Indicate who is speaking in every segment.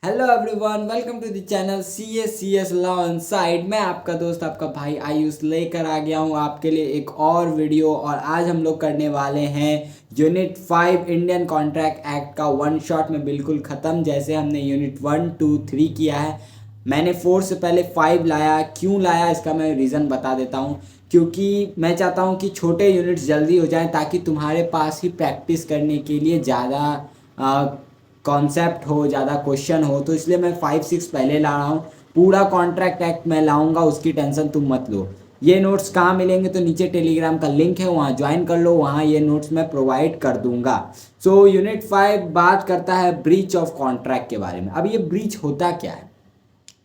Speaker 1: Hello everyone, welcome to the channel C S law inside. मैं आपका दोस्त आपका भाई आयुष लेकर आ गया हूँ आपके लिए एक और वीडियो। और आज हम लोग करने वाले हैं यूनिट 5 इंडियन कॉन्ट्रैक्ट एक्ट का वन शॉट में बिल्कुल ख़त्म। जैसे हमने यूनिट 1, 2, 3 किया है, मैंने 4 से पहले 5 लाया। क्यों लाया इसका मैं रीज़न बता देता हूँ। क्योंकि मैं चाहता हूँ कि छोटे यूनिट्स जल्दी हो जाएं ताकि तुम्हारे पास ही प्रैक्टिस करने के लिए ज़्यादा कॉन्सेप्ट हो, ज़्यादा क्वेश्चन हो। तो इसलिए मैं 5, 6 पहले ला रहा हूँ। पूरा कॉन्ट्रैक्ट एक्ट मैं लाऊंगा, उसकी टेंशन तुम मत लो। ये नोट्स कहाँ मिलेंगे तो नीचे टेलीग्राम का लिंक है, वहाँ ज्वाइन कर लो, वहाँ ये नोट्स मैं प्रोवाइड कर दूंगा। सो यूनिट 5 बात करता है ब्रीच ऑफ कॉन्ट्रैक्ट के बारे में। अब ये ब्रीच होता क्या है?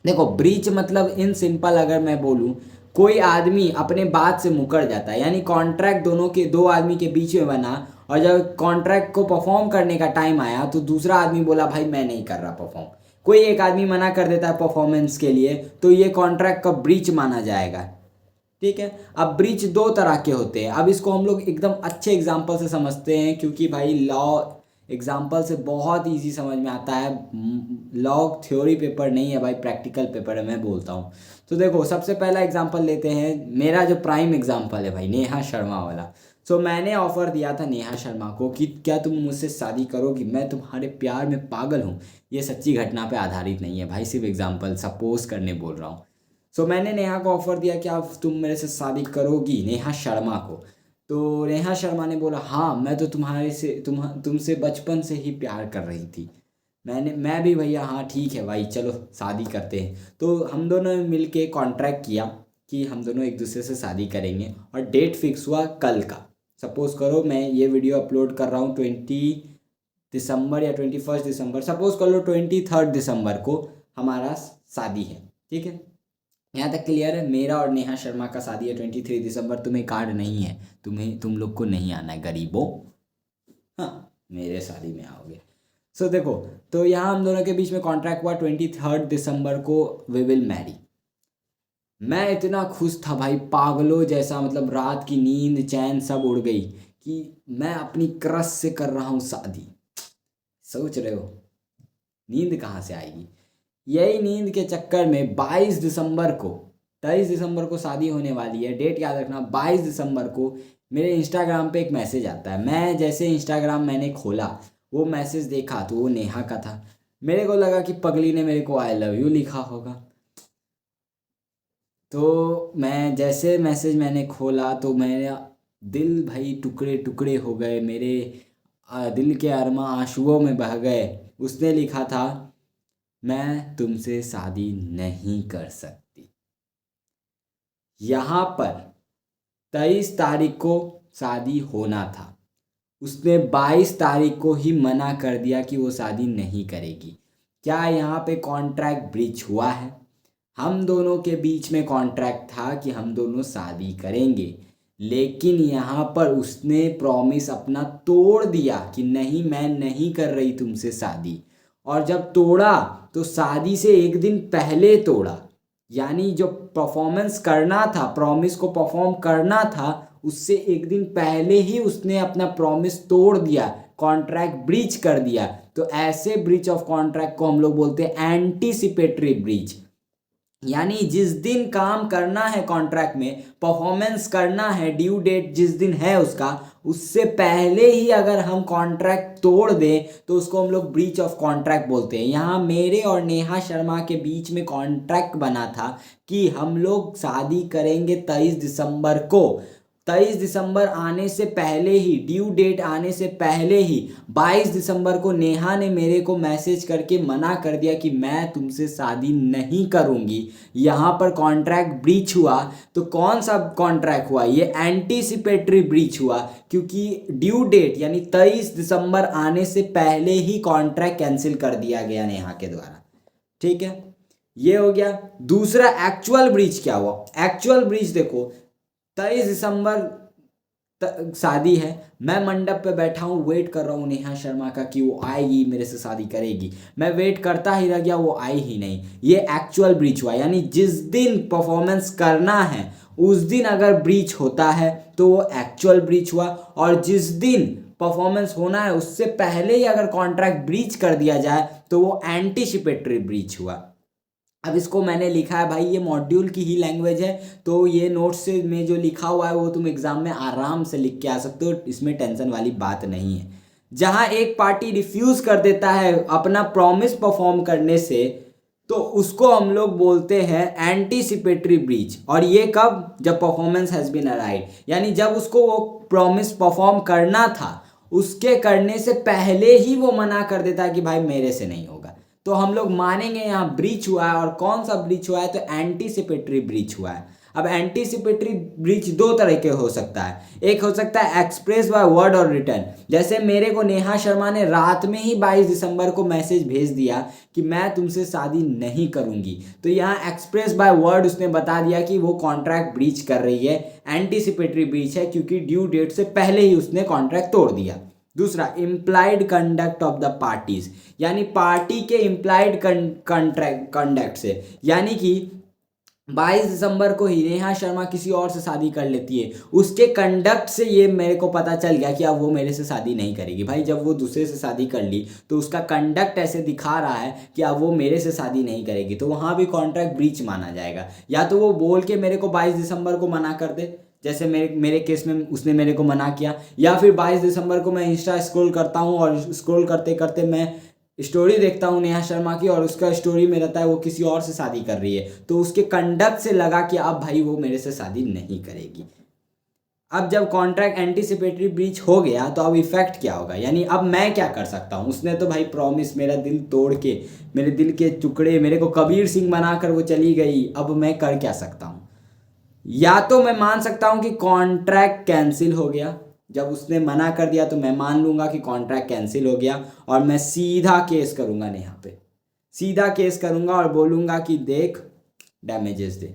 Speaker 1: देखो, ब्रीच मतलब इन सिंपल अगर मैं बोलूँ, कोई आदमी अपने बात से मुकर जाता है। यानी कॉन्ट्रैक्ट दो आदमी के बीच में बना, और जब कॉन्ट्रैक्ट को परफॉर्म करने का टाइम आया तो दूसरा आदमी बोला भाई मैं नहीं कर रहा परफॉर्म। कोई एक आदमी मना कर देता है परफॉर्मेंस के लिए, तो ये कॉन्ट्रैक्ट का ब्रीच माना जाएगा। ठीक है। अब ब्रीच दो तरह के होते हैं। अब इसको हम लोग एकदम अच्छे एग्जाम्पल से समझते हैं, क्योंकि भाई लॉ एग्जाम्पल से बहुत इजी समझ में आता है। लॉ थ्योरी पेपर नहीं है भाई, प्रैक्टिकल पेपर है, मैं बोलता हूँ। तो देखो, सबसे पहला एग्जाम्पल लेते हैं। मेरा जो प्राइम एग्जाम्पल है भाई, नेहा शर्मा वाला। सो मैंने ऑफर दिया था नेहा शर्मा को कि क्या तुम मुझसे शादी करोगी, मैं तुम्हारे प्यार में पागल हूँ। ये सच्ची घटना पे आधारित नहीं है भाई, सिर्फ एग्जाम्पल सपोज करने बोल रहा हूँ। सो मैंने नेहा को ऑफर दिया कि आप तुम मेरे से शादी करोगी, नेहा शर्मा को। तो नेहा शर्मा ने बोला हाँ, मैं तो तुमसे बचपन से ही प्यार कर रही थी। मैं भी भैया हाँ ठीक है भाई, चलो शादी करते हैं। तो हम दोनों ने मिल के कॉन्ट्रैक्ट किया कि हम दोनों एक दूसरे से शादी करेंगे, और डेट फिक्स हुआ कल का। सपोज करो मैं ये वीडियो अपलोड कर रहा हूँ 20 दिसंबर या 21 दिसंबर, सपोज कर लो 23 दिसंबर को हमारा शादी है। ठीक है, यहाँ तक क्लियर है। मेरा और नेहा शर्मा का शादी है 23 दिसंबर। तुम्हें कार्ड नहीं है, तुम लोग को नहीं आना है गरीबों। हाँ, मेरे शादी में आओगे। सो देखो, तो यहाँ हम दोनों के बीच में कॉन्ट्रैक्ट हुआ 23 दिसंबर को वी विल मैरी। मैं इतना खुश था भाई, पागलों जैसा, मतलब रात की नींद चैन सब उड़ गई कि मैं अपनी क्रश से कर रहा हूँ शादी। सोच रहे हो नींद कहाँ से आएगी? यही नींद के चक्कर में 22 दिसंबर को, 23 दिसंबर को शादी होने वाली है, डेट याद रखना। 22 दिसंबर को मेरे इंस्टाग्राम पे एक मैसेज आता है। मैं जैसे इंस्टाग्राम मैंने खोला, वो मैसेज देखा तो वो नेहा का था। मेरे को लगा कि पगली ने मेरे को आई लव यू लिखा होगा। तो मैं जैसे मैसेज मैंने खोला तो मेरा दिल भाई टुकड़े टुकड़े हो गए, मेरे दिल के अरमा आंसुओं में बह गए। उसने लिखा था, मैं तुमसे शादी नहीं कर सकती। यहाँ पर 23 तारीख को शादी होना था, उसने 22 तारीख को ही मना कर दिया कि वो शादी नहीं करेगी। क्या यहाँ पे कॉन्ट्रैक्ट ब्रीच हुआ है? हम दोनों के बीच में कॉन्ट्रैक्ट था कि हम दोनों शादी करेंगे, लेकिन यहाँ पर उसने प्रॉमिस अपना तोड़ दिया कि नहीं, मैं नहीं कर रही तुमसे शादी। और जब तोड़ा तो शादी से एक दिन पहले तोड़ा। यानी जो परफॉर्मेंस करना था, प्रॉमिस को परफॉर्म करना था, उससे एक दिन पहले ही उसने अपना प्रॉमिस तोड़ दिया, कॉन्ट्रैक्ट ब्रीच कर दिया। तो ऐसे ब्रीच ऑफ कॉन्ट्रैक्ट को हम लोग बोलते हैं एंटीसिपेटरी ब्रीच। यानी जिस दिन काम करना है कॉन्ट्रैक्ट में, परफॉर्मेंस करना है, ड्यू डेट जिस दिन है उसका, उससे पहले ही अगर हम कॉन्ट्रैक्ट तोड़ दें तो उसको हम लोग ब्रीच ऑफ कॉन्ट्रैक्ट बोलते हैं। यहाँ मेरे और नेहा शर्मा के बीच में कॉन्ट्रैक्ट बना था कि हम लोग शादी करेंगे 23 दिसंबर को। 23 दिसंबर आने से पहले ही, ड्यू डेट आने से पहले ही 22 दिसंबर को नेहा ने मेरे को मैसेज करके मना कर दिया कि मैं तुमसे शादी नहीं करूंगी। यहाँ पर कॉन्ट्रैक्ट ब्रीच हुआ। तो कौन सा कॉन्ट्रैक्ट हुआ? ये एंटीसिपेटरी ब्रीच हुआ, क्योंकि ड्यू डेट यानी 23 दिसंबर आने से पहले ही कॉन्ट्रैक्ट कैंसिल कर दिया गया नेहा के द्वारा। ठीक है, ये हो गया। दूसरा एक्चुअल ब्रीच क्या हुआ? एक्चुअल ब्रीच देखो, 23 दिसंबर शादी है, मैं मंडप पे बैठा हूँ, वेट कर रहा हूँ नेहा शर्मा का कि वो आएगी, मेरे से शादी करेगी। मैं वेट करता ही रह गया, वो आई ही नहीं। ये एक्चुअल ब्रीच हुआ। यानी जिस दिन परफॉर्मेंस करना है उस दिन अगर ब्रीच होता है तो वो एक्चुअल ब्रीच हुआ, और जिस दिन परफॉर्मेंस होना है उससे पहले ही अगर कॉन्ट्रैक्ट ब्रीच कर दिया जाए तो वो एंटीसिपेटरी ब्रीच हुआ। अब इसको मैंने लिखा है भाई, ये मॉड्यूल की ही लैंग्वेज है, तो ये नोट्स में जो लिखा हुआ है वो तुम एग्जाम में आराम से लिख के आ सकते हो, इसमें टेंशन वाली बात नहीं है। जहां एक पार्टी रिफ्यूज कर देता है अपना प्रॉमिस परफॉर्म करने से, तो उसको हम लोग बोलते हैं एंटीसिपेटरी ब्रीच। और ये कब? जब परफॉर्मेंस हैज बीन अराइव्ड, यानी जब उसको वो प्रॉमिस परफॉर्म करना था, उसके करने से पहले ही वो मना कर देता है कि भाई मेरे से नहीं होगा, तो हम लोग मानेंगे यहाँ ब्रीच हुआ है। और कौन सा ब्रीच हुआ है? तो एंटीसिपेटरी ब्रीच हुआ है। अब एंटीसिपेटरी ब्रीच दो तरह के हो सकता है, एक हो सकता है एक्सप्रेस बाय वर्ड और रिटर्न। जैसे मेरे को नेहा शर्मा ने रात में ही 22 दिसंबर को मैसेज भेज दिया कि मैं तुमसे शादी नहीं करूंगी, तो यहाँ एक्सप्रेस बाय वर्ड उसने बता दिया कि वो कॉन्ट्रैक्ट ब्रीच कर रही है, एंटीसिपेटरी ब्रीच है, क्योंकि ड्यू डेट से पहले ही उसने कॉन्ट्रैक्ट तोड़ दिया। दूसरा, implied conduct of the parties, यानी पार्टी के इम्प्लाइड कंडक्ट से, यानी कि 22 दिसंबर को ही नेहा शर्मा किसी और से शादी कर लेती है, उसके कंडक्ट से ये मेरे को पता चल गया कि अब वो मेरे से शादी नहीं करेगी। भाई जब वो दूसरे से शादी कर ली तो उसका कंडक्ट ऐसे दिखा रहा है कि अब वो मेरे से शादी नहीं करेगी, तो वहाँ भी कॉन्ट्रैक्ट ब्रीच माना जाएगा। या तो वो बोल के मेरे को 22 दिसंबर को मना कर दे, जैसे मेरे केस में उसने मेरे को मना किया, या फिर 22 दिसंबर को मैं इंस्टा स्क्रॉल करता हूँ और स्क्रॉल करते करते मैं स्टोरी देखता हूँ नेहा शर्मा की, और उसका स्टोरी में रहता है वो किसी और से शादी कर रही है, तो उसके कंडक्ट से लगा कि अब भाई वो मेरे से शादी नहीं करेगी। अब जब कॉन्ट्रैक्ट एंटीसिपेटरी ब्रीच हो गया तो अब इफेक्ट क्या होगा, यानी अब मैं क्या कर सकता हूँ? उसने तो भाई प्रॉमिस, मेरा दिल तोड़ के, मेरे दिल के टुकड़े, मेरे को कबीर सिंह बनाकर वो चली गई। अब मैं कर क्या सकता हूँ? या तो मैं मान सकता हूँ कि कॉन्ट्रैक्ट कैंसिल हो गया, जब उसने मना कर दिया तो मैं मान लूंगा कि कॉन्ट्रैक्ट कैंसिल हो गया, और मैं सीधा केस करूंगा नेहा पे, सीधा केस करूंगा और बोलूंगा कि देख डैमेजेस दे,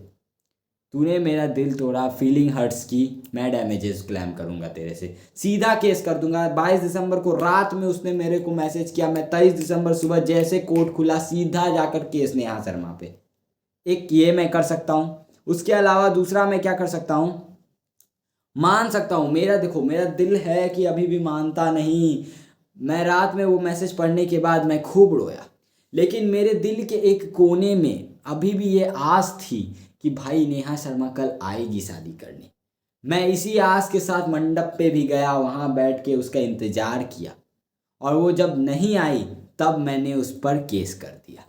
Speaker 1: तूने मेरा दिल तोड़ा, फीलिंग हर्ट्स की, मैं डैमेजेस क्लेम करूंगा तेरे से, सीधा केस कर दूंगा। 22 दिसंबर को रात में उसने मेरे को मैसेज किया, मैं 23 दिसंबर सुबह जैसे कोर्ट खुला सीधा जाकर केस नेहा शर्मा पे। एक ये मैं कर सकता हूँ। उसके अलावा दूसरा मैं क्या कर सकता हूँ? मान सकता हूँ, मेरा देखो, मेरा दिल है कि अभी भी मानता नहीं। मैं रात में वो मैसेज पढ़ने के बाद मैं खूब रोया, लेकिन मेरे दिल के एक कोने में अभी भी ये आस थी कि भाई नेहा शर्मा कल आएगी शादी करने। मैं इसी आस के साथ मंडप पे भी गया, वहाँ बैठ के उसका इंतजार किया, और वो जब नहीं आई तब मैंने उस पर केस कर दिया।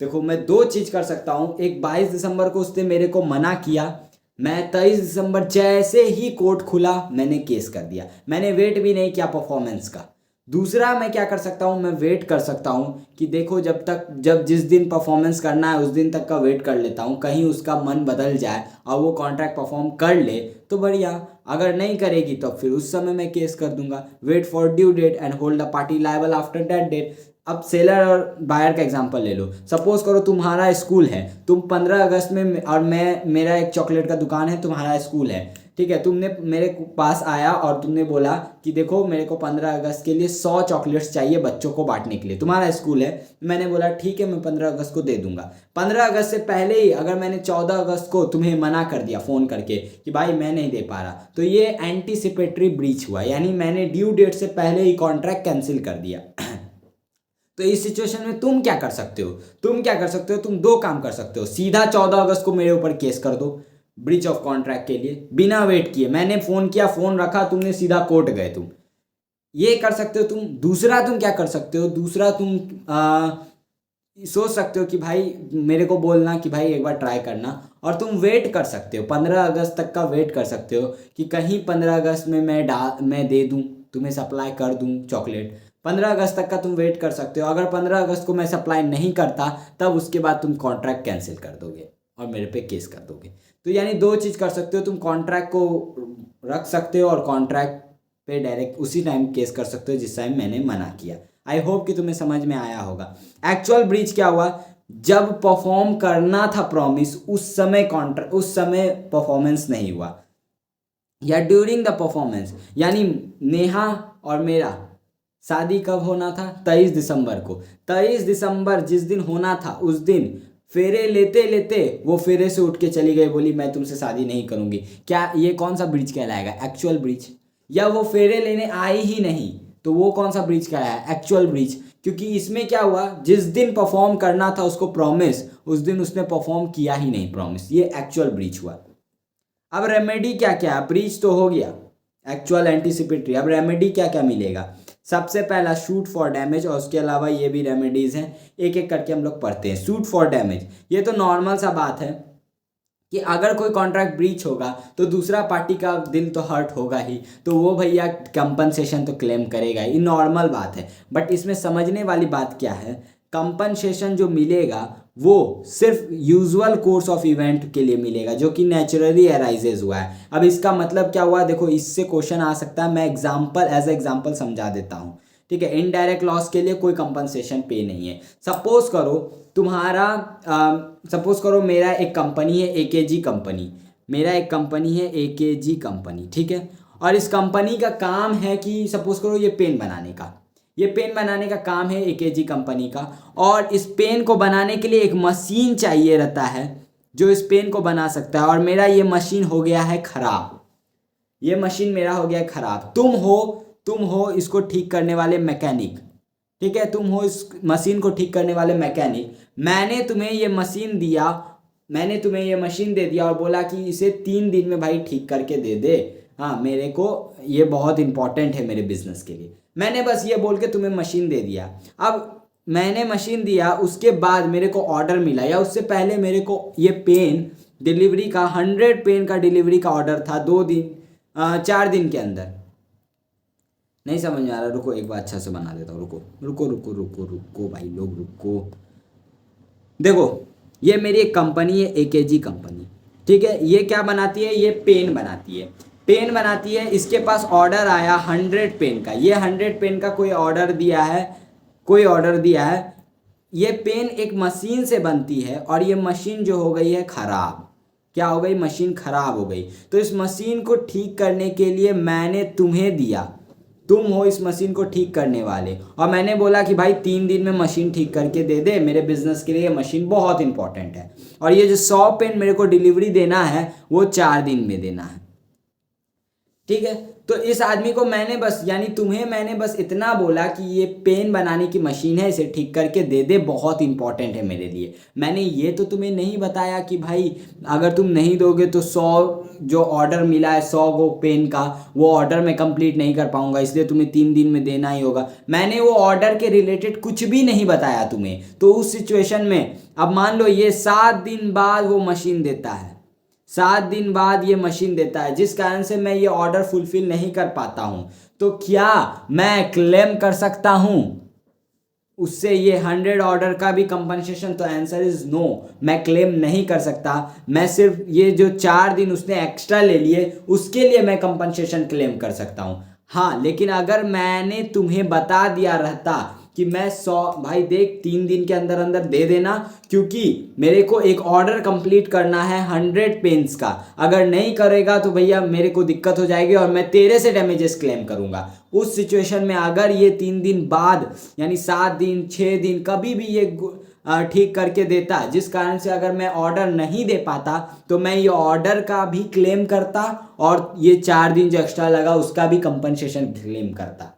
Speaker 1: देखो, मैं दो चीज़ कर सकता हूँ। एक, 22 दिसंबर को उसने मेरे को मना किया, मैं 23 दिसंबर जैसे ही कोर्ट खुला मैंने केस कर दिया, मैंने वेट भी नहीं किया परफॉर्मेंस का। दूसरा मैं क्या कर सकता हूँ? मैं वेट कर सकता हूँ कि देखो जब जिस दिन परफॉर्मेंस करना है उस दिन तक का वेट कर लेता हूँ, कहीं उसका मन बदल जाए और वो कॉन्ट्रैक्ट परफॉर्म कर ले तो बढ़िया, अगर नहीं करेगी तो फिर उस समय मैं केस कर दूंगा। Wait for due date and hold the party liable after that date. अब सेलर और बायर का एग्जांपल ले लो। सपोज करो तुम्हारा स्कूल है, तुम 15 अगस्त में, और मेरा एक चॉकलेट का दुकान है, तुम्हारा स्कूल है, ठीक है, तुमने मेरे पास आया और तुमने बोला कि देखो मेरे को 15 अगस्त के लिए 100 चॉकलेट्स चाहिए बच्चों को बांटने के लिए, तुम्हारा स्कूल है। मैंने बोला ठीक है, मैं 15 अगस्त को दे दूंगा। 15 अगस्त से पहले ही अगर मैंने 14 अगस्त को तुम्हें मना कर दिया फ़ोन करके कि भाई मैं नहीं दे पा रहा, तो ये एंटीसिपेटरी ब्रीच हुआ, यानी मैंने ड्यू डेट से पहले ही कॉन्ट्रैक्ट कैंसिल कर दिया। तो इस सिचुएशन में तुम क्या कर सकते हो? तुम दो काम कर सकते हो। सीधा 14 अगस्त को मेरे ऊपर केस कर दो ब्रीच ऑफ कॉन्ट्रैक्ट के लिए, बिना वेट किए। मैंने फ़ोन किया, फ़ोन रखा, तुमने सीधा कोर्ट गए, तुम ये कर सकते हो तुम। दूसरा तुम क्या कर सकते हो? दूसरा तुम सोच सकते हो कि भाई मेरे को बोलना कि भाई एक बार ट्राई करना, और तुम वेट कर सकते हो 15 अगस्त तक का वेट कर सकते हो कि कहीं 15 अगस्त में मैं दे दूं, तुम्हें सप्लाई कर दूं चॉकलेट। 15 अगस्त तक का तुम वेट कर सकते हो। अगर 15 अगस्त को मैं सप्लाई नहीं करता तब उसके बाद तुम कॉन्ट्रैक्ट कैंसिल कर दोगे और मेरे पे केस कर दोगे। तो यानी दो चीज़ कर सकते हो, तुम कॉन्ट्रैक्ट को रख सकते हो और कॉन्ट्रैक्ट पे डायरेक्ट उसी टाइम केस कर सकते हो जिस टाइम मैंने मना किया। आई होप कि तुम्हें समझ में आया होगा। एक्चुअल ब्रीच क्या हुआ? जब परफॉर्म करना था प्रॉमिस, उस समय परफॉर्मेंस नहीं हुआ, या ड्यूरिंग द परफॉर्मेंस, यानी नेहा और मेरा शादी कब होना था? 23 दिसंबर को। 23 दिसंबर जिस दिन होना था उस दिन फेरे लेते लेते वो फेरे से उठ के चली गई, बोली मैं तुमसे शादी नहीं करूंगी। क्या ये कौन सा ब्रीच कहलाएगा? Actual breach. या वो फेरे लेने आई ही नहीं तो वो कौन सा ब्रीच कहलाएगा? Actual breach. क्योंकि इसमें क्या हुआ, जिस दिन परफॉर्म करना था उसको प्रॉमिस, उस दिन उसने परफॉर्म किया ही नहीं प्रॉमिस, ये एक्चुअल ब्रीच हुआ। अब रेमेडी क्या क्या है, ब्रीच तो हो गया, एक्चुअल एंटीसिपेटरी। अब रेमेडी क्या क्या मिलेगा, सबसे पहला शूट फॉर डैमेज, और उसके अलावा ये भी रेमेडीज हैं, एक एक करके हम लोग पढ़ते हैं। शूट फॉर डैमेज, ये तो नॉर्मल सा बात है कि अगर कोई कॉन्ट्रैक्ट ब्रीच होगा तो दूसरा पार्टी का दिल तो हर्ट होगा ही, तो वो भैया कंपनसेशन तो क्लेम करेगा, ये नॉर्मल बात है। बट इसमें समझने वाली बात क्या है, कंपनसेशन जो मिलेगा वो सिर्फ यूजुअल कोर्स ऑफ इवेंट के लिए मिलेगा, जो कि नेचुरली अराइजेज हुआ है। अब इसका मतलब क्या हुआ, देखो इससे क्वेश्चन आ सकता है, मैं एग्जाम्पल समझा देता हूँ, ठीक है। इनडायरेक्ट लॉस के लिए कोई कंपनसेशन पे नहीं है। सपोज करो तुम्हारा सपोज करो मेरा एक कंपनी है एकेजी कंपनी, मेरा एक कंपनी है एकेजी कंपनी, ठीक है। और इस कंपनी का काम है कि सपोज करो ये पेन बनाने का, ये पेन बनाने का काम है एकेजी कंपनी का, और इस पेन को बनाने के लिए एक मशीन चाहिए रहता है जो इस पेन को बना सकता है, और मेरा ये मशीन हो गया है खराब, ये मशीन मेरा हो गया है खराब। तुम हो इसको ठीक करने वाले मैकेनिक, ठीक है, तुम हो इस मशीन को ठीक करने वाले मैकेनिक। मैंने तुम्हें ये मशीन दिया, मैंने तुम्हें ये मशीन दे दिया और बोला कि इसे 3 दिन में भाई ठीक करके दे दे, हाँ मेरे को ये बहुत इंपॉर्टेंट है मेरे बिजनेस के लिए। मैंने बस ये बोल के तुम्हें मशीन दे दिया। अब मैंने मशीन दिया, उसके बाद मेरे को ऑर्डर मिला, या उससे पहले मेरे को ये पेन डिलीवरी का 100 पेन का डिलीवरी का ऑर्डर था 4 दिन के अंदर। नहीं समझ में आ रहा, रुको एक बार अच्छा से बना देता हूँ, रुको रुको रुको रुको रुको भाई लोग रुको। देखो ये मेरी एक कंपनी है एकेजी कंपनी, ठीक है। ये क्या बनाती है, ये पेन बनाती है, पेन बनाती है। इसके पास ऑर्डर आया 100 पेन का, ये 100 पेन का कोई ऑर्डर दिया है। ये पेन एक मशीन से बनती है, और ये मशीन जो हो गई है खराब, क्या हो गई, मशीन खराब हो गई। तो इस मशीन को ठीक करने के लिए मैंने तुम्हें दिया, तुम हो इस मशीन को ठीक करने वाले, और मैंने बोला कि भाई 3 दिन में मशीन ठीक करके दे दे, मेरे बिजनेस के लिए ये मशीन बहुत इंपॉर्टेंट है, और ये जो 100 पेन मेरे को डिलीवरी देना है वो 4 दिन में देना है, ठीक है। तो इस आदमी को मैंने बस, यानी तुम्हें मैंने बस इतना बोला कि ये पेन बनाने की मशीन है, इसे ठीक करके दे दे, बहुत इंपॉर्टेंट है मेरे लिए। मैंने ये तो तुम्हें नहीं बताया कि भाई अगर तुम नहीं दोगे तो 100 जो ऑर्डर मिला है 100 गो पेन का, वो ऑर्डर मैं कंप्लीट नहीं कर पाऊंगा, इसलिए तुम्हें 3 दिन में देना ही होगा। मैंने वो ऑर्डर के रिलेटेड कुछ भी नहीं बताया तुम्हें। तो उस सिचुएशन में अब मान लो ये 7 दिन बाद वो मशीन देता है, 7 दिन बाद ये मशीन देता है, जिस कारण से मैं ये ऑर्डर फुलफिल नहीं कर पाता हूं, तो क्या मैं क्लेम कर सकता हूं उससे ये 100 ऑर्डर का भी कंपनसेशन? तो आंसर इज नो, मैं क्लेम नहीं कर सकता। मैं सिर्फ ये जो 4 दिन उसने एक्स्ट्रा ले लिए उसके लिए मैं कंपनसेशन क्लेम कर सकता हूं। हाँ, लेकिन अगर मैंने तुम्हें बता दिया रहता कि मैं 100 भाई देख 3 दिन के अंदर अंदर दे देना, क्योंकि मेरे को एक ऑर्डर कंप्लीट करना है 100 पेन्स का, अगर नहीं करेगा तो भैया मेरे को दिक्कत हो जाएगी और मैं तेरे से डैमेजेस क्लेम करूंगा। उस सिचुएशन में अगर ये 3 दिन बाद यानी 7 दिन 6 दिन कभी भी ये ठीक करके देता, जिस कारण से अगर मैं ऑर्डर नहीं दे पाता तो मैं ये ऑर्डर का भी क्लेम करता और ये 4 दिन जो एक्स्ट्रा लगा उसका भी कंपनसेशन क्लेम करता।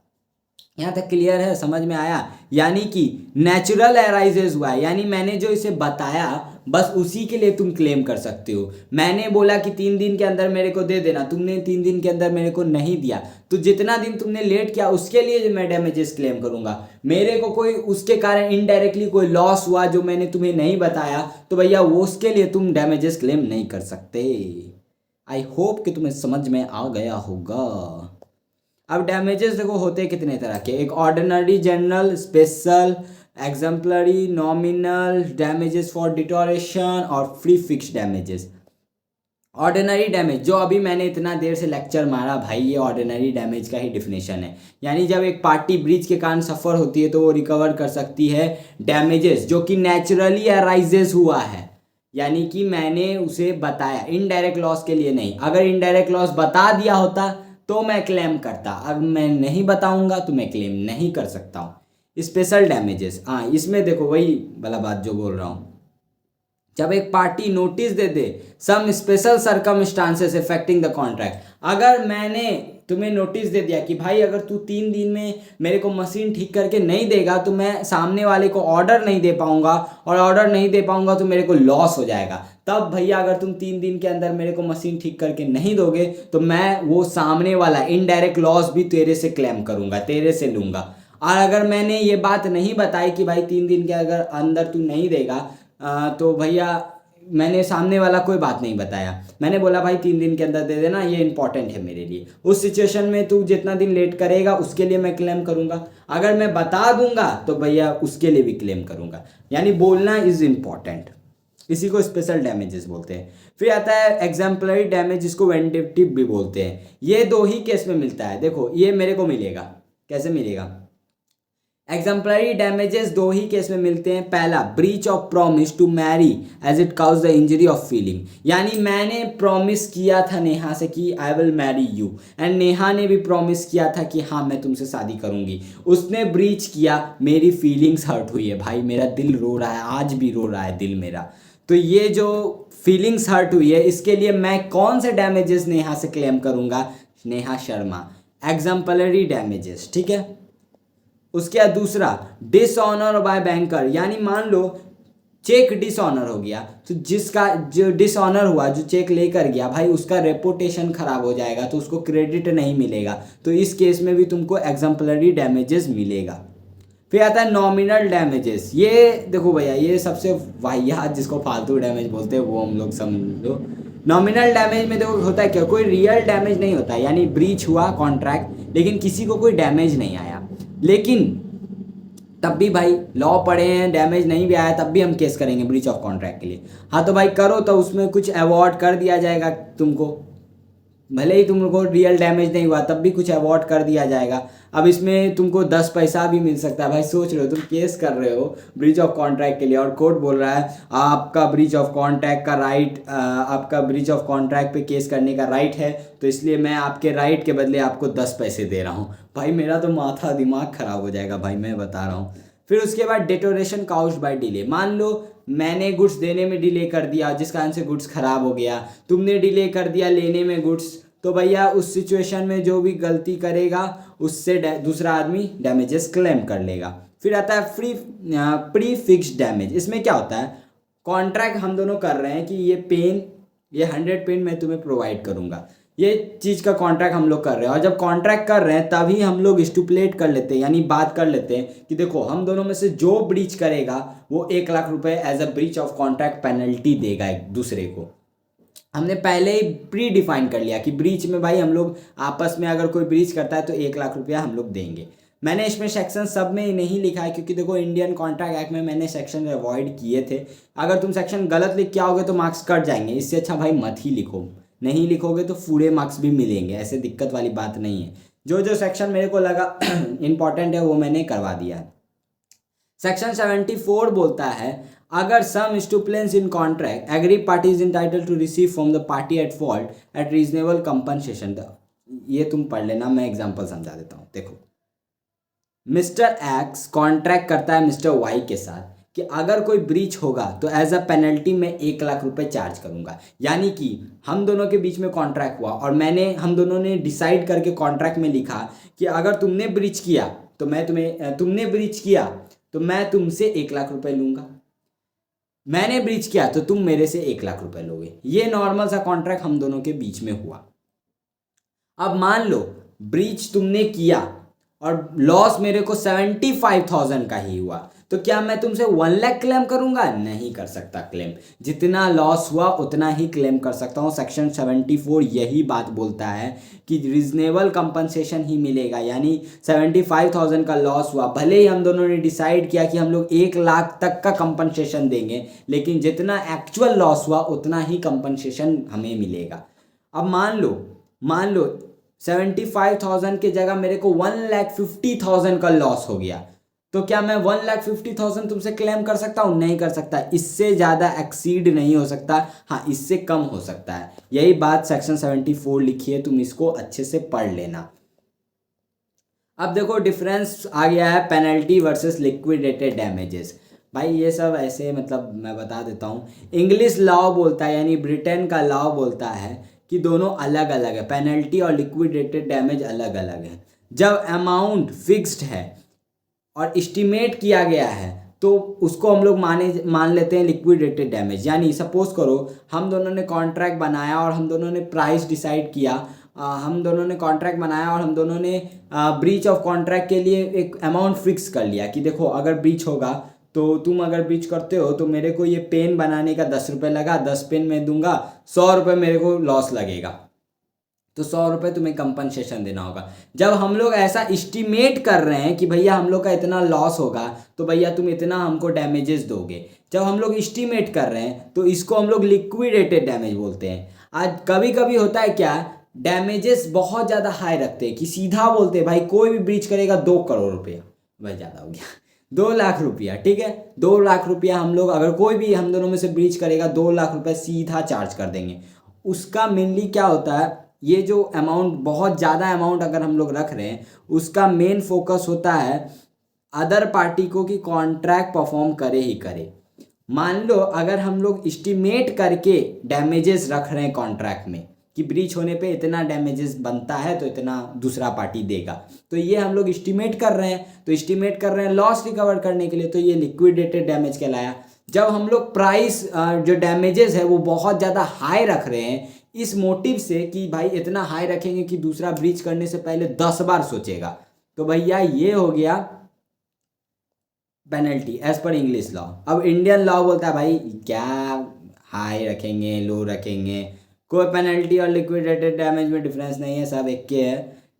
Speaker 1: यहाँ तक क्लियर है, समझ में आया? यानी कि नेचुरल अराइजेज हुआ है, यानी मैंने जो इसे बताया बस उसी के लिए तुम क्लेम कर सकते हो। मैंने बोला कि 3 दिन के अंदर मेरे को दे देना, तुमने 3 दिन के अंदर मेरे को नहीं दिया, तो जितना दिन तुमने लेट किया उसके लिए मैं डैमेजेस क्लेम करूंगा। मेरे को कोई उसके कारण इनडायरेक्टली कोई लॉस हुआ जो मैंने तुम्हें नहीं बताया, तो भैया वो उसके लिए तुम डैमेजेस क्लेम नहीं कर सकते। आई होप कि तुम्हें समझ में आ गया होगा। अब डैमेजेस देखो होते कितने तरह के, एक ordinary, general, special, exemplary, nominal, damages for deterioration और free fix damages. Ordinary damage जो अभी मैंने इतना देर से लेक्चर मारा भाई, ये ऑर्डिनरी डैमेज का ही डिफिनेशन है। यानी जब एक पार्टी ब्रीच के कारण सफ़र होती है तो वो रिकवर कर सकती है डैमेजेस जो कि नेचुरली अराइजेस हुआ है, यानी कि मैंने उसे बताया, इनडायरेक्ट लॉस के लिए नहीं। अगर इनडायरेक्ट लॉस बता दिया होता तो मैं क्लेम करता, अब मैं नहीं बताऊंगा तो मैं क्लेम नहीं कर सकता हूँ। स्पेशल डैमेजेस, हाँ इसमें देखो वही वाला बात जो बोल रहा हूँ, जब एक पार्टी नोटिस दे दे some special circumstances affecting the contract, अगर मैंने तुम्हें नोटिस दे दिया कि भाई अगर तू 3 दिन में मेरे को मशीन ठीक करके नहीं देगा तो मैं सामने वाले को ऑर्डर नहीं दे पाऊंगा, और ऑर्डर नहीं दे पाऊंगा तो मेरे को लॉस हो जाएगा। तब भैया अगर तुम 3 दिन के अंदर मेरे को मशीन ठीक करके नहीं दोगे तो मैं वो सामने वाला इनडायरेक्ट लॉस भी तेरे से क्लेम करूंगा, तेरे से लूंगा। और अगर मैंने ये बात नहीं बताई कि भाई 3 दिन के अगर अंदर तू नहीं देगा तो भैया मैंने सामने वाला कोई बात नहीं बताया, मैंने बोला भाई 3 दिन के अंदर दे देना, ये इंपॉर्टेंट है मेरे लिए। उस सिचुएशन में तू जितना दिन लेट करेगा उसके लिए मैं क्लेम करूंगा, अगर मैं बता दूंगा तो भैया उसके लिए भी क्लेम करूंगा। यानी बोलना इज इंपॉर्टेंट, इसी को स्पेशल डैमेजेस बोलते हैं। फिर आता है एग्जाम्पलरी डैमेज, जिसको वेंडिक्टिव भी बोलते हैं। ये 2 ही केस में मिलता है। देखो ये मेरे को मिलेगा, कैसे मिलेगा? एग्जाम्पलरी डैमेजेस 2 ही केस में मिलते हैं। पहला, breach of promise to marry as it cause the injury of feeling, यानी मैंने प्रॉमिस किया था नेहा से कि I will marry you, and Neha ने भी प्रॉमिस किया था कि हाँ मैं तुमसे शादी करूंगी। उसने ब्रीच किया, मेरी फीलिंग्स हर्ट हुई है भाई, मेरा दिल रो रहा है, आज भी रो रहा है दिल मेरा। तो ये जो फीलिंग्स हर्ट हुई है इसके लिए मैं कौन से डैमेजेस नेहा से क्लेम करूंगा? नेहा शर्मा, एग्जाम्पलरी डैमेजेस, ठीक है। उसके बाद दूसरा, डिसऑनर बाय बैंकर, यानी मान लो चेक डिसऑनर हो गया तो जिसका जो डिसऑनर हुआ, जो चेक लेकर गया भाई, उसका रेपुटेशन खराब हो जाएगा तो उसको क्रेडिट नहीं मिलेगा, तो इस केस में भी तुमको एग्जाम्पलरी डैमेजेस मिलेगा। फिर आता है नॉमिनल डैमेजेस। ये देखो भैया, ये सबसे वाहियात जिसको फालतू डैमेज बोलते हैं वो हम लोग समझो। नॉमिनल डैमेज में देखो होता है क्या, कोई रियल डैमेज नहीं होता, यानी ब्रीच हुआ कॉन्ट्रैक्ट लेकिन किसी को कोई डैमेज नहीं आया, लेकिन तब भी भाई लॉ पढ़े हैं, डैमेज नहीं भी आया तब भी हम केस करेंगे ब्रीच ऑफ कॉन्ट्रैक्ट के लिए। हाँ तो भाई करो, तो उसमें कुछ अवॉर्ड कर दिया जाएगा तुमको, भले ही तुमको रियल डैमेज नहीं हुआ तब भी कुछ अवॉर्ड कर दिया जाएगा। अब इसमें तुमको 10 पैसा भी मिल सकता है। भाई सोच रहे हो तुम केस कर रहे हो ब्रीच ऑफ कॉन्ट्रैक्ट के लिए और कोर्ट बोल रहा है आपका ब्रीच ऑफ कॉन्ट्रैक्ट का राइट, आपका ब्रीच ऑफ कॉन्ट्रैक्ट पे केस करने का राइट है, तो इसलिए मैं आपके राइट के बदले आपको 10 पैसे दे रहा हूँ। भाई मेरा तो माथा दिमाग खराब हो जाएगा भाई, मैं बता रहा हूँ। फिर उसके बाद डिटोरेशन काउज्ड बाय डिले, मान लो मैंने गुड्स देने में डिले कर दिया जिस कारण से गुड्स खराब हो गया, तुमने डिले कर दिया लेने में गुड्स, तो भैया उस सिचुएशन में जो भी गलती करेगा उससे दूसरा आदमी डैमेजेस क्लेम कर लेगा। फिर आता है प्री फिक्स्ड डैमेज। इसमें क्या होता है, कॉन्ट्रैक्ट हम दोनों कर रहे हैं कि ये पेन, ये 100 पेन मैं तुम्हें प्रोवाइड करूंगा, ये चीज़ का कॉन्ट्रैक्ट हम लोग कर रहे हैं। और जब कॉन्ट्रैक्ट कर रहे हैं तभी हम लोग स्टुपुलेट कर लेते हैं, यानी बात कर लेते हैं कि देखो हम दोनों में से जो ब्रीच करेगा वो 1 लाख रुपए as a breach of contract penalty देगा एक दूसरे को। हमने पहले ही प्री डिफाइन कर लिया कि ब्रीच में भाई हम लोग आपस में अगर कोई ब्रीच करता है तो 1 लाख रुपया हम लोग देंगे। मैंने इसमें सेक्शन सब में नहीं लिखा है क्योंकि देखो इंडियन कॉन्ट्रैक्ट एक्ट में मैंने सेक्शन अवॉइड किए थे। अगर तुम सेक्शन गलत लिख के आओगे तो मार्क्स कट जाएंगे, इससे अच्छा भाई मत ही लिखो, नहीं लिखोगे तो पूरे मार्क्स भी मिलेंगे, ऐसे दिक्कत वाली बात नहीं है। जो जो सेक्शन मेरे को लगा इंपॉर्टेंट है वो मैंने करवा दिया है। सेक्शन 74 बोलता है अगर sum stipulates in contract agree party is entitled to receive from the party at fault at reasonable compensation. ये तुम पढ़ लेना, मैं एग्जांपल समझा देता हूँ। देखो मिस्टर एक्स कॉन्ट्रैक्ट करता है मिस्टर वाई के साथ कि अगर कोई ब्रीच होगा तो एज अ पेनल्टी मैं 1 लाख रुपए चार्ज करूंगा। यानी कि हम दोनों के बीच में कॉन्ट्रैक्ट हुआ और हम दोनों ने डिसाइड करके कॉन्ट्रैक्ट में लिखा कि अगर तुमने ब्रीच किया तो तुमने ब्रीच किया तो मैं तुमसे 1 लाख रुपए लूंगा, मैंने ब्रीच किया तो तुम मेरे से 1 लाख रुपए लोगे। ये नॉर्मल सा कॉन्ट्रैक्ट हम दोनों के बीच में हुआ। अब मान लो ब्रीच तुमने किया और लॉस मेरे को 75,000 का ही हुआ, तो क्या मैं तुमसे 1 लाख क्लेम करूंगा? नहीं कर सकता क्लेम। जितना लॉस हुआ उतना ही क्लेम कर सकता हूं। सेक्शन 74 यही बात बोलता है कि रीजनेबल कंपनसेशन ही मिलेगा, यानी 75,000 का लॉस हुआ, भले ही हम दोनों ने डिसाइड किया कि हम लोग 1 लाख तक का कंपनसेशन देंगे, लेकिन जितना एक्चुअल लॉस हुआ उतना ही कंपनसेशन हमें मिलेगा। अब मान लो 75,000 की जगह मेरे को 1,50,000 का लॉस हो गया, तो क्या मैं 1,50,000 तुमसे क्लेम कर सकता हूं? नहीं कर सकता। इससे ज़्यादा एक्सीड नहीं हो सकता, हाँ इससे कम हो सकता है। यही बात सेक्शन 74 लिखी है, तुम इसको अच्छे से पढ़ लेना। अब देखो डिफरेंस आ गया है पेनल्टी वर्सेस लिक्विडेटेड डैमेजेस। भाई ये सब ऐसे मतलब मैं बता देता हूँ। इंग्लिश लॉ बोलता है, यानी ब्रिटेन का लॉ बोलता है कि दोनों अलग अलग है, पेनल्टी और लिक्विडेटेड डैमेज अलग अलग है। जब अमाउंट फिक्स्ड है और एस्टिमेट किया गया है तो उसको हम लोग मान लेते हैं लिक्विडेटेड डैमेज। यानी सपोज करो हम दोनों ने कॉन्ट्रैक्ट बनाया और हम दोनों ने प्राइस डिसाइड किया, हम दोनों ने कॉन्ट्रैक्ट बनाया और हम दोनों ने ब्रीच ऑफ कॉन्ट्रैक्ट के लिए एक अमाउंट फिक्स कर लिया कि देखो अगर ब्रीच होगा तो तुम अगर ब्रीच करते हो तो मेरे को ये पेन बनाने का 10 रुपये लगा, 10 पेन मैं दूंगा, 100 रुपये मेरे को लॉस लगेगा, तो 100 रुपये तुम्हें कंपनसेशन देना होगा। जब हम लोग ऐसा इस्टीमेट कर रहे हैं कि भैया हम लोग का इतना लॉस होगा तो भैया तुम इतना हमको डैमेजेस दोगे, जब हम लोग इस्टीमेट कर रहे हैं तो इसको हम लोग लिक्विडेटेड डैमेज बोलते हैं। आज कभी कभी होता है क्या, डैमेजेस बहुत ज़्यादा हाई रखते हैं कि सीधा बोलते हैं भाई कोई भी ब्रीच करेगा 2 करोड़ रुपया, भाई ज़्यादा हो गया 2 लाख रुपया, ठीक है 2 लाख रुपया हम लोग अगर कोई भी हम दोनों में से ब्रीच करेगा 2 लाख रुपया सीधा चार्ज कर देंगे। उसका मेनली क्या होता है, ये जो अमाउंट बहुत ज़्यादा अमाउंट अगर हम लोग रख रहे हैं उसका मेन फोकस होता है अदर पार्टी को कि कॉन्ट्रैक्ट परफॉर्म करे ही करे। मान लो अगर हम लोग एस्टिमेट करके डैमेजेस रख रहे हैं कॉन्ट्रैक्ट में कि ब्रीच होने पे इतना डैमेजेस बनता है तो इतना दूसरा पार्टी देगा, तो ये हम लोग एस्टिमेट कर रहे हैं, तो एस्टिमेट कर रहे हैं लॉस रिकवर करने के लिए, तो ये लिक्विडेटेड डैमेज कहलाया। जब हम लोग प्राइस जो डैमेजेस है वो बहुत ज़्यादा हाई रख रहे हैं इस मोटिव से कि भाई इतना हाई रखेंगे कि दूसरा ब्रीच करने से पहले 10 बार सोचेगा, तो भैया ये हो गया पेनल्टी एज पर इंग्लिश लॉ। अब इंडियन लॉ बोलता है भाई क्या हाई रखेंगे लो रखेंगे, कोई पेनल्टी और लिक्विडेटेड डैमेज में डिफरेंस नहीं है, सब एक के है,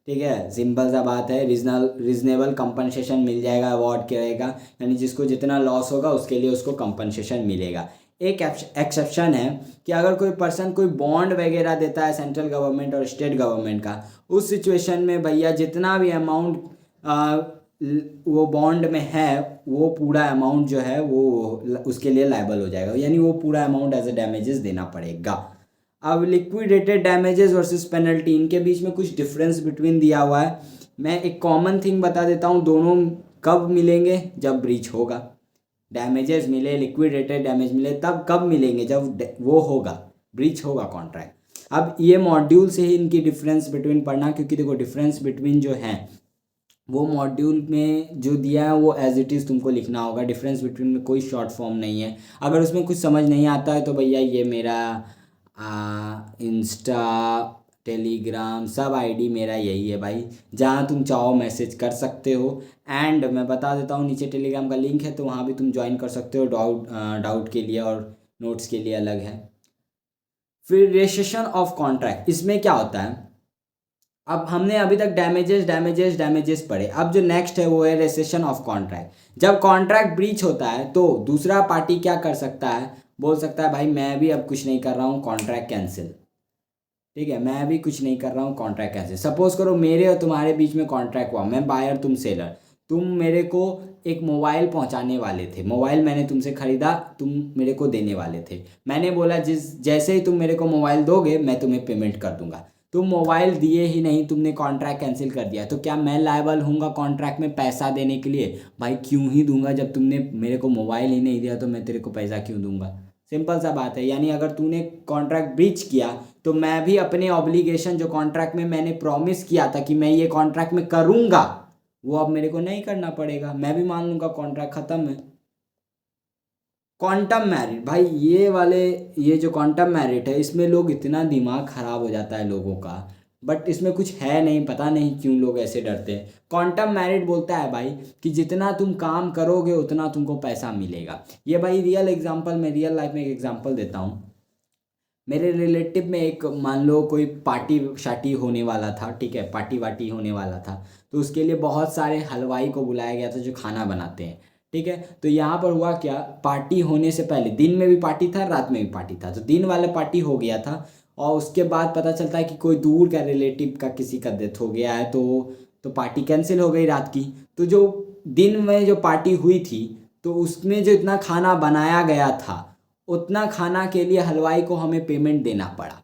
Speaker 1: ठीक है सिंपल सा बात है। रीजनेबल कंपनसेशन मिल जाएगा, अवार्ड करेगा, यानी जिसको जितना लॉस होगा उसके लिए उसको कंपनसेशन मिलेगा। एक एक्सेप्शन है कि अगर कोई पर्सन कोई बॉन्ड वगैरह देता है सेंट्रल गवर्नमेंट और स्टेट गवर्नमेंट का, उस सिचुएशन में भैया जितना भी अमाउंट वो बॉन्ड में है वो पूरा अमाउंट जो है वो उसके लिए लायबल हो जाएगा, यानी वो पूरा अमाउंट एज ए डैमेजेस देना पड़ेगा। अब लिक्विडेटेड डैमेजेस वर्सेस पेनल्टी, इनके बीच में कुछ डिफरेंस बिटवीन दिया हुआ है। मैं एक कॉमन थिंग बता देता हूँ, दोनों कब मिलेंगे, जब ब्रीच होगा। डैमेजेस मिले, लिक्विडेटेड डैमेज मिले, तब कब मिलेंगे, जब वो होगा, ब्रीच होगा कॉन्ट्रैक्ट। अब ये मॉड्यूल से ही इनकी डिफरेंस बिटवीन पढ़ना, क्योंकि देखो डिफरेंस बिटवीन जो है वो मॉड्यूल में जो दिया है वो एज इट इज़ तुमको लिखना होगा। डिफरेंस बिटवीन में कोई शॉर्ट फॉर्म नहीं है। अगर उसमें कुछ समझ नहीं आता है तो भैया ये मेरा इंस्टा टेलीग्राम सब आईडी मेरा यही है भाई, जहाँ तुम चाहो मैसेज कर सकते हो। एंड मैं बता देता हूँ नीचे टेलीग्राम का लिंक है, तो वहाँ भी तुम ज्वाइन कर सकते हो, डाउट के लिए और नोट्स के लिए अलग है। फिर रेसेशन ऑफ कॉन्ट्रैक्ट, इसमें क्या होता है, अब हमने अभी तक डैमेजेस पढ़े, अब जो नेक्स्ट है वो है रेसेशन ऑफ कॉन्ट्रैक्ट। जब कॉन्ट्रैक्ट ब्रीच होता है तो दूसरा पार्टी क्या कर सकता है, बोल सकता है भाई मैं भी अब कुछ नहीं कर रहा हूँ, कॉन्ट्रैक्ट कैंसिल, ठीक है मैं भी कुछ नहीं कर रहा हूँ, कॉन्ट्रैक्ट कैंसिल। सपोज करो मेरे और तुम्हारे बीच में कॉन्ट्रैक्ट हुआ, मैं बायर तुम सेलर, तुम मेरे को एक मोबाइल पहुंचाने वाले थे, मोबाइल मैंने तुमसे ख़रीदा, तुम मेरे को देने वाले थे। मैंने बोला जैसे ही तुम मेरे को मोबाइल दोगे मैं तुम्हें पेमेंट कर दूंगा, तुम मोबाइल दिए ही नहीं, तुमने कॉन्ट्रैक्ट कैंसिल कर दिया, तो क्या मैं लायबल हूँगा कॉन्ट्रैक्ट में पैसा देने के लिए? भाई क्यों ही दूंगा, जब तुमने मेरे को मोबाइल ही नहीं दिया तो मैं तेरे को पैसा क्यों दूंगा। सिंपल सा बात है। यानी अगर तूने कॉन्ट्रैक्ट ब्रीच किया तो मैं भी अपने ऑब्लिगेशन जो कॉन्ट्रैक्ट में मैंने प्रॉमिस किया था कि मैं ये कॉन्ट्रैक्ट में करूँगा, वो अब मेरे को नहीं करना पड़ेगा, मैं भी मान लूँगा कॉन्ट्रैक्ट ख़त्म है। क्वांटम मैरिट, भाई ये जो क्वांटम मैरिट है इसमें लोग इतना दिमाग ख़राब हो जाता है लोगों का, बट इसमें कुछ है नहीं, पता नहीं क्यों लोग ऐसे डरते हैं। क्वांटम मैरिट बोलता है भाई कि जितना तुम काम करोगे उतना तुमको पैसा मिलेगा। ये भाई रियल एग्जांपल, मैं रियल लाइफ में एक एग्जांपल देता हूँ। मेरे रिलेटिव में एक मान लो कोई पार्टी शार्टी होने वाला था, ठीक है पार्टी वार्टी होने वाला था, तो उसके लिए बहुत सारे हलवाई को बुलाया गया था जो खाना बनाते हैं, ठीक है। तो यहाँ पर हुआ क्या, पार्टी होने से पहले दिन में भी पार्टी था, रात में भी पार्टी था, तो दिन वाला पार्टी हो गया था और उसके बाद पता चलता है कि कोई दूर का रिलेटिव का किसी का डेथ हो गया है, तो पार्टी कैंसिल हो गई रात की। तो जो दिन में जो पार्टी हुई थी तो उसमें जो इतना खाना बनाया गया था उतना खाना के लिए हलवाई को हमें पेमेंट देना पड़ा,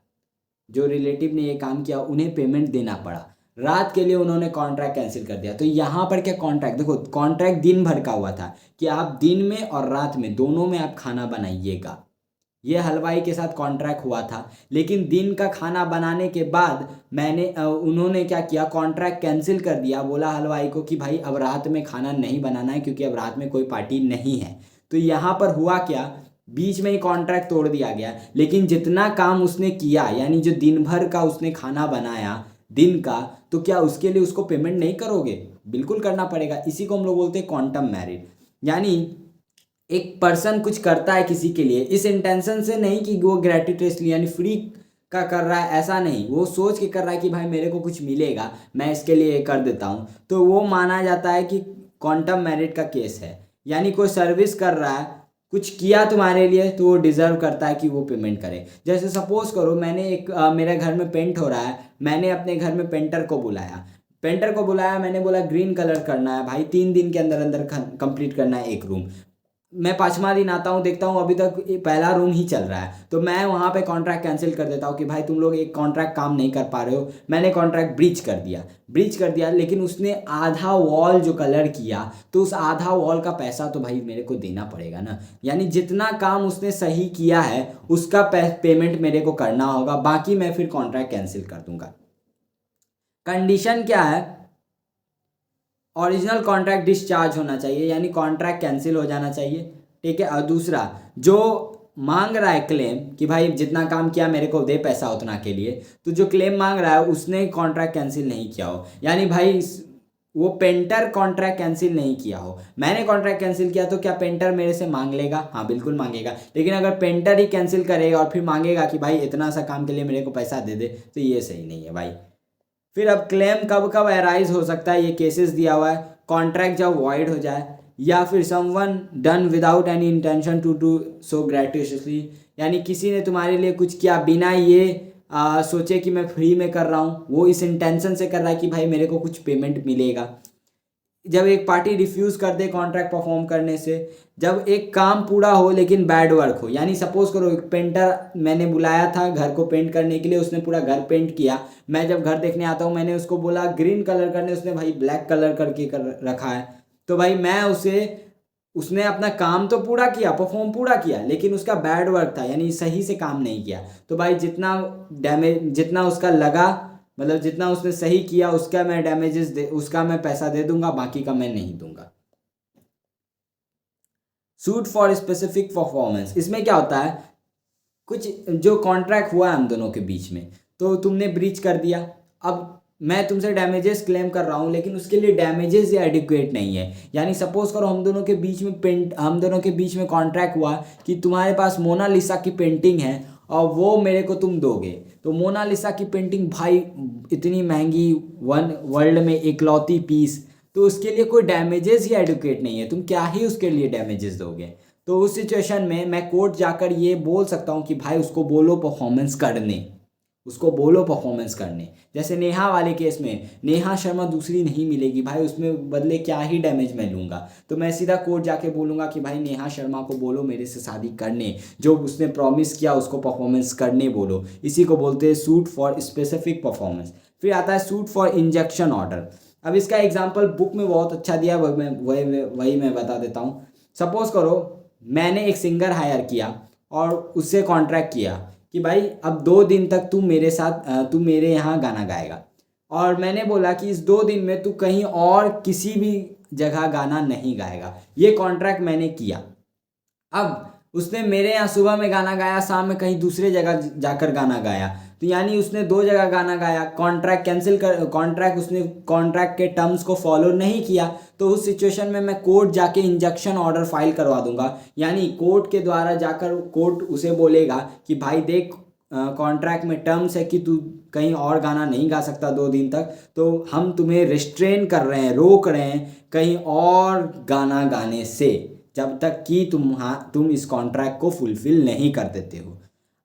Speaker 1: जो रिलेटिव ने ये काम किया उन्हें पेमेंट देना पड़ा। रात के लिए उन्होंने कॉन्ट्रैक्ट कैंसिल कर दिया। तो यहाँ पर क्या कॉन्ट्रैक्ट, देखो कॉन्ट्रैक्ट दिन भर का हुआ था कि आप दिन में और रात में दोनों में आप खाना बनाइएगा, ये हलवाई के साथ कॉन्ट्रैक्ट हुआ था, लेकिन दिन का खाना बनाने के बाद उन्होंने क्या किया, कॉन्ट्रैक्ट कैंसिल कर दिया। बोला हलवाई को कि भाई अब रात में खाना नहीं बनाना है क्योंकि अब रात में कोई पार्टी नहीं है। तो यहाँ पर हुआ क्या, बीच में ही कॉन्ट्रैक्ट तोड़ दिया गया। लेकिन जितना काम उसने किया, यानी जो दिन भर का उसने खाना बनाया दिन का, तो क्या उसके लिए उसको पेमेंट नहीं करोगे? बिल्कुल करना पड़ेगा। इसी को हम लोग बोलते हैं क्वांटम मेरिट। यानी एक पर्सन कुछ करता है किसी के लिए इस इंटेंशन से नहीं कि वो ग्रेटिट्यूडली यानी फ्री का कर रहा है, ऐसा नहीं, वो सोच के कर रहा है कि भाई मेरे को कुछ मिलेगा, मैं इसके लिए ये कर देता हूँ, तो वो माना जाता है कि क्वांटम मेरिट का केस है। यानी कोई सर्विस कर रहा है, कुछ किया तुम्हारे लिए, तो वो डिज़र्व करता है कि वो पेमेंट करे। जैसे सपोज करो मैंने मेरे घर में पेंट हो रहा है, मैंने अपने घर में पेंटर को बुलाया, मैंने बोला ग्रीन कलर करना है भाई, 3 दिन के अंदर अंदर कंप्लीट करना है एक रूम। मैं 5वां दिन आता हूँ, देखता हूँ अभी तक पहला रूम ही चल रहा है, तो मैं वहाँ पे कॉन्ट्रैक्ट कैंसिल कर देता हूँ कि भाई तुम लोग एक कॉन्ट्रैक्ट काम नहीं कर पा रहे हो। मैंने कॉन्ट्रैक्ट ब्रीच कर दिया। लेकिन उसने आधा वॉल जो कलर किया, तो उस आधा वॉल का पैसा तो भाई मेरे को देना पड़ेगा ना। यानी जितना काम उसने सही किया है उसका पेमेंट मेरे को करना होगा, बाकी मैं फिर कॉन्ट्रैक्ट कैंसिल कर दूंगा। कंडीशन क्या है, ओरिजिनल कॉन्ट्रैक्ट डिस्चार्ज होना चाहिए, यानी कॉन्ट्रैक्ट कैंसिल हो जाना चाहिए। ठीक है। और दूसरा, जो मांग रहा है क्लेम कि भाई जितना काम किया मेरे को दे पैसा उतना के लिए, तो जो क्लेम मांग रहा है उसने कॉन्ट्रैक्ट कैंसिल नहीं किया हो, यानी भाई वो पेंटर कॉन्ट्रैक्ट कैंसिल नहीं किया हो। मैंने कॉन्ट्रैक्ट कैंसिल किया तो क्या पेंटर मेरे से मांग लेगा? हाँ बिल्कुल मांगेगा। लेकिन अगर पेंटर ही कैंसिल करेगा और फिर मांगेगा कि भाई इतना सा काम के लिए मेरे को पैसा दे दे, तो ये सही नहीं है भाई। फिर अब क्लेम कब कब अराइज हो सकता है, ये केसेस दिया हुआ है। कॉन्ट्रैक्ट जब वॉइड हो जाए, या फिर someone done without any intention to do so gratuitously, यानी किसी ने तुम्हारे लिए कुछ किया बिना ये सोचे कि मैं फ्री में कर रहा हूँ, वो इस इंटेंशन से कर रहा है कि भाई मेरे को कुछ पेमेंट मिलेगा। जब एक पार्टी रिफ्यूज़ कर दे कॉन्ट्रैक्ट परफॉर्म करने से, जब एक काम पूरा हो लेकिन बैड वर्क हो, यानी सपोज करो एक पेंटर मैंने बुलाया था घर को पेंट करने के लिए, उसने पूरा घर पेंट किया, मैं जब घर देखने आता हूँ मैंने उसको बोला ग्रीन कलर करने, उसने भाई ब्लैक कलर करके कर रखा है, तो भाई मैं उसने अपना काम तो पूरा किया, परफॉर्म पूरा किया, लेकिन उसका बैड वर्क था, यानी सही से काम नहीं किया, तो भाई जितना उसका लगा, मतलब जितना उसने सही किया उसका मैं उसका मैं पैसा दे दूंगा, बाकी का मैं नहीं दूंगा। सूट फॉर स्पेसिफिक परफॉर्मेंस, इसमें क्या होता है, कुछ जो कॉन्ट्रैक्ट हुआ है हम दोनों के बीच में, तो तुमने ब्रीच कर दिया, अब मैं तुमसे डैमेजेस क्लेम कर रहा हूँ, लेकिन उसके लिए डैमेजेस या एडिक्वेट नहीं है। यानी सपोज करो हम दोनों के बीच में कॉन्ट्रैक्ट हुआ कि तुम्हारे पास मोनालिसा की पेंटिंग है और वो मेरे को तुम दोगे, तो मोनालिसा की पेंटिंग भाई इतनी महंगी, वर्ल्ड में इकलौती पीस, तो उसके लिए कोई डैमेजेस या एडुकेट नहीं है, तुम क्या ही उसके लिए डैमेजेस दोगे। तो उस सिचुएशन में मैं कोर्ट जाकर ये बोल सकता हूँ कि भाई उसको बोलो परफॉर्मेंस करने। जैसे नेहा वाले केस में नेहा शर्मा दूसरी नहीं मिलेगी भाई, उसमें बदले क्या ही डैमेज मैं लूँगा, तो मैं सीधा कोर्ट जाके बोलूँगा कि भाई नेहा शर्मा को बोलो मेरे से शादी करने, जो उसने प्रॉमिस किया उसको परफॉर्मेंस करने बोलो। इसी को बोलते हैं सूट फॉर स्पेसिफिक परफॉर्मेंस। फिर आता है सूट फॉर इंजंक्शन ऑर्डर। अब इसका एग्जाम्पल बुक में बहुत अच्छा दिया, वही मैं बता देता हूँ। सपोज करो मैंने एक सिंगर हायर किया और उससे कॉन्ट्रैक्ट किया कि भाई अब 2 दिन तक तू मेरे यहाँ गाना गाएगा, और मैंने बोला कि इस 2 दिन में तू कहीं और किसी भी जगह गाना नहीं गाएगा, ये कॉन्ट्रैक्ट मैंने किया। अब उसने मेरे यहाँ सुबह में गाना गाया, शाम में कहीं दूसरे जगह जाकर गाना गाया, तो यानी उसने 2 जगह गाना गाया, उसने कॉन्ट्रैक्ट के टर्म्स को फॉलो नहीं किया, तो उस सिचुएशन में मैं कोर्ट जाके इंजंक्शन ऑर्डर फाइल करवा दूंगा। यानी कोर्ट के द्वारा जाकर कोर्ट उसे बोलेगा कि भाई देख कॉन्ट्रैक्ट में टर्म्स है कि तू कहीं और गाना नहीं गा सकता 2 दिन तक, तो हम तुम्हें रिस्ट्रेन कर रहे हैं, रोक रहे हैं कहीं और गाना गाने से, जब तक कि तुम इस कॉन्ट्रैक्ट को फुलफिल नहीं कर देते हो।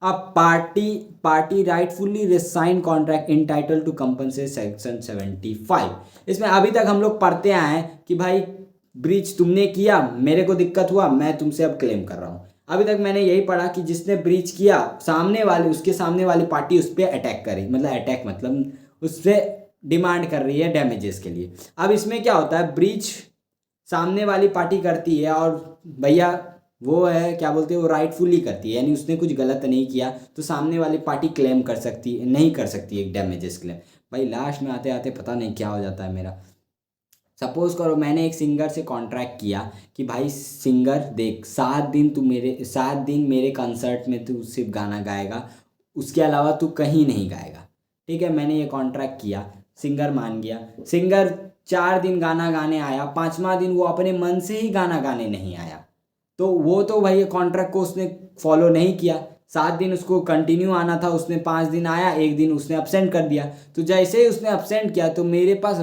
Speaker 1: अब party rightfully resign contract entitled to compensate section 75। इसमें अभी तक हम लोग पढ़ते आए हैं कि भाई ब्रीच तुमने किया, मेरे को दिक्कत हुआ, मैं तुमसे अब क्लेम कर रहा हूँ। अभी तक मैंने यही पढ़ा कि जिसने ब्रीच किया उसके सामने वाली पार्टी उस पर अटैक करे, मतलब उससे डिमांड कर रही है डैमेजेस के लिए। अब इसमें क्या होता है, ब्रीच सामने वाली पार्टी करती है और भैया वो है क्या बोलते हैं, वो राइटफुली करती है, यानी उसने कुछ गलत नहीं किया तो सामने वाली पार्टी क्लेम कर सकती नहीं कर सकती एक डैमेजेस क्लेम। भाई लास्ट में आते आते पता नहीं क्या हो जाता है मेरा। सपोज करो मैंने एक सिंगर से कॉन्ट्रैक्ट किया कि भाई सिंगर देख 7 दिन मेरे कंसर्ट में तू सिर्फ गाना गाएगा, उसके अलावा तू कहीं नहीं गाएगा। ठीक है, मैंने ये कॉन्ट्रैक्ट किया, सिंगर मान गया। सिंगर 4 दिन गाना गाने आया, 5वां दिन वो अपने मन से ही गाना गाने नहीं आया, तो वो तो भाई कॉन्ट्रैक्ट को उसने फॉलो नहीं किया। 7 दिन उसको कंटिन्यू आना था, उसने 5 दिन आया, एक दिन उसने अपसेंट कर दिया। तो जैसे ही उसने अपसेंट किया तो मेरे पास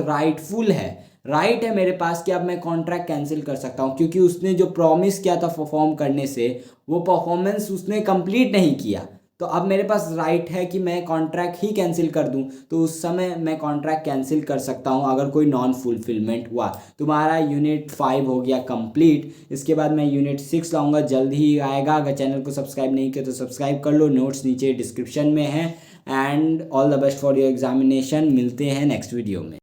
Speaker 1: राइट है मेरे पास कि अब मैं कॉन्ट्रैक्ट कैंसिल कर सकता हूँ, क्योंकि उसने जो प्रॉमिस किया था परफॉर्म करने से वो परफॉर्मेंस उसने कंप्लीट नहीं किया। तो अब मेरे पास राइट है कि मैं कॉन्ट्रैक्ट ही कैंसिल कर दूं, तो उस समय मैं कॉन्ट्रैक्ट कैंसिल कर सकता हूं अगर कोई नॉन फुलफिलमेंट हुआ। तुम्हारा यूनिट 5 हो गया कंप्लीट। इसके बाद मैं यूनिट 6 लाऊंगा, जल्द ही आएगा। अगर चैनल को सब्सक्राइब नहीं किया तो सब्सक्राइब कर लो, नोट्स नीचे डिस्क्रिप्शन में है। And all the best for your examination. मिलते हैं नेक्स्ट वीडियो में।